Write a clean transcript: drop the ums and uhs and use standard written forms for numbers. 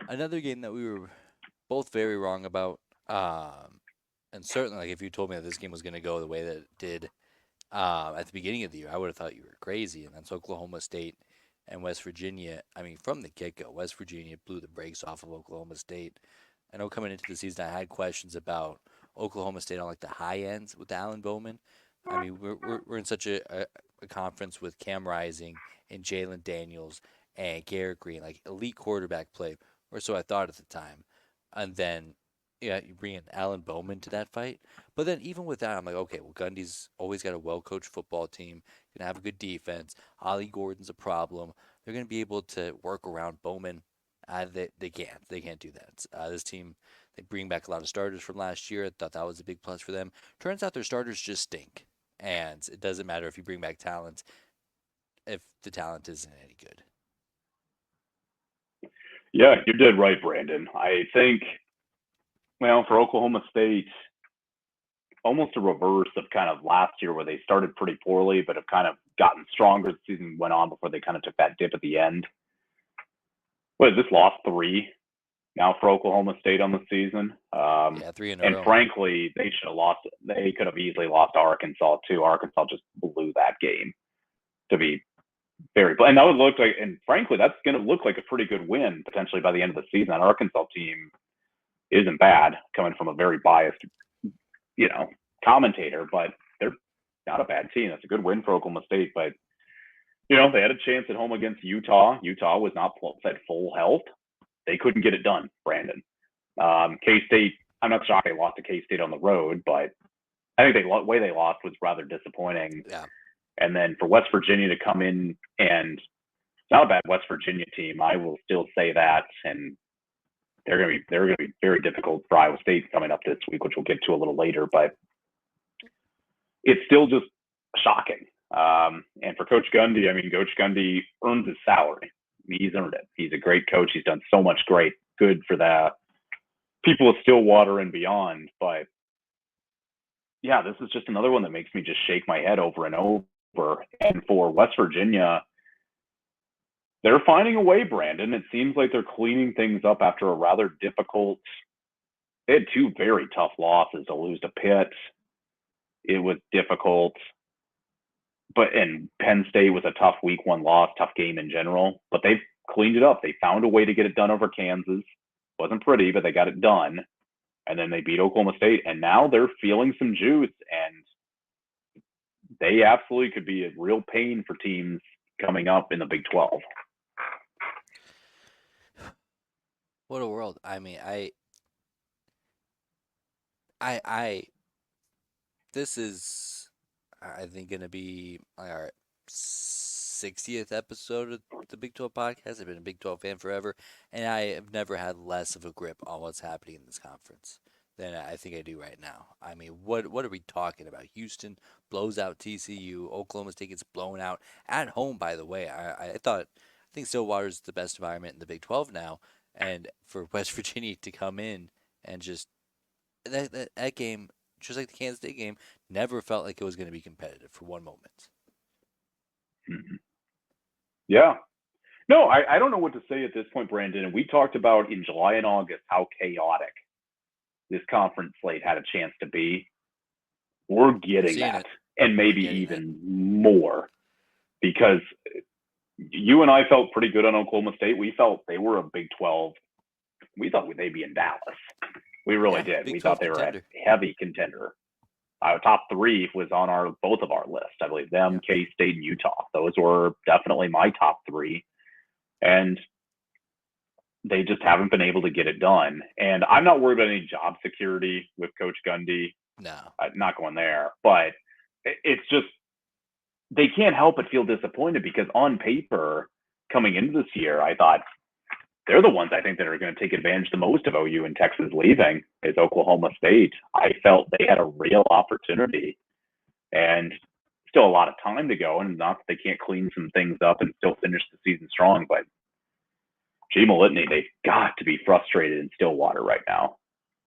Another game that we were both very wrong about, and certainly like if you told me that this game was going to go the way that it did at the beginning of the year, I would have thought you were crazy. And that's Oklahoma State and West Virginia. I mean, from the get go, West Virginia blew the brakes off of Oklahoma State. I know coming into the season, I had questions about Oklahoma State on like the high ends with Alan Bowman. I mean, we're in such a conference with Cam Rising and Jalen Daniels and Garrett Green, like elite quarterback play, or so I thought at the time. And then, yeah, you bring in Alan Bowman to that fight. But then even with that, I'm like, okay, well, Gundy's always got a well-coached football team, gonna have a good defense. Ollie Gordon's a problem. They're gonna be able to work around Bowman. They can't. They can't do that. This team, they bring back a lot of starters from last year. I thought that was a big plus for them. Turns out their starters just stink, and it doesn't matter if you bring back talent if the talent isn't any good. Yeah, you did right, Brandon. I think, well, for Oklahoma State, almost a reverse of kind of last year where they started pretty poorly, but have kind of gotten stronger as the season went on before they kind of took that dip at the end. What is this, lost three now for Oklahoma State on the season? Yeah, three in a And row. frankly, they should have lost. They could have easily lost Arkansas too. Arkansas just blew that game to be very, and that would look like, and frankly, that's going to look like a pretty good win potentially by the end of the season. That Arkansas team isn't bad, coming from a very biased, you know, commentator, but they're not a bad team. That's a good win for Oklahoma State, but they had a chance at home against Utah. Utah was not at full health. They couldn't get it done, Brandon. K State, I'm not shocked they lost to K State on the road, but I think the way they lost was rather disappointing. Yeah. And then for West Virginia to come in, and it's not a bad West Virginia team, I will still say that. And they're gonna be very difficult for Iowa State coming up this week, which we'll get to a little later. But it's still just shocking. And for Coach Gundy, I mean, Coach Gundy earns his salary. He's earned it. He's a great coach. He's done so much great good for the people of Stillwater and beyond. But yeah, this is just another one that makes me just shake my head over and over. And for West Virginia, they're finding a way, Brandon. It seems like they're cleaning things up after a rather difficult. They had two very tough losses to lose to Pitt. It was difficult, and Penn State was a tough week one loss, tough game in general. But they've cleaned it up. They found a way to get it done over Kansas. Wasn't pretty, but they got it done. And then they beat Oklahoma State, and now they're feeling some juice, and they absolutely could be a real pain for teams coming up in the Big 12. What a world. I mean, I this is, I think, going to be our 60th episode of the Big 12 podcast. I've been a Big 12 fan forever, and I have never had less of a grip on what's happening in this conference than I think I do right now. I mean, what are we talking about? Houston blows out TCU. Oklahoma State gets blown out at home, by the way. I think Stillwater's the best environment in the Big 12 now, and for West Virginia to come in and just that game, just like the Kansas State game, never felt like it was going to be competitive for one moment. Mm-hmm. Yeah. No, I don't know what to say at this point, Brandon. And we talked about in July and August how chaotic this conference slate had a chance to be. We're getting that, and maybe even more, because you and I felt pretty good on Oklahoma State. We felt they were a Big 12. We thought they'd be in Dallas. We really did. We thought they were a heavy contender. Top three was on both of our lists. I believe them, K State, and Utah. Those were definitely my top three, and they just haven't been able to get it done. And I'm not worried about any job security with Coach Gundy. No, not going there. But it's just they can't help but feel disappointed, because on paper, coming into this year, I thought they're the ones I think that are going to take advantage the most of OU and Texas leaving is Oklahoma State. I felt they had a real opportunity, and still a lot of time to go, and not that they can't clean some things up and still finish the season strong, but G. Litney, they've got to be frustrated in Stillwater right now.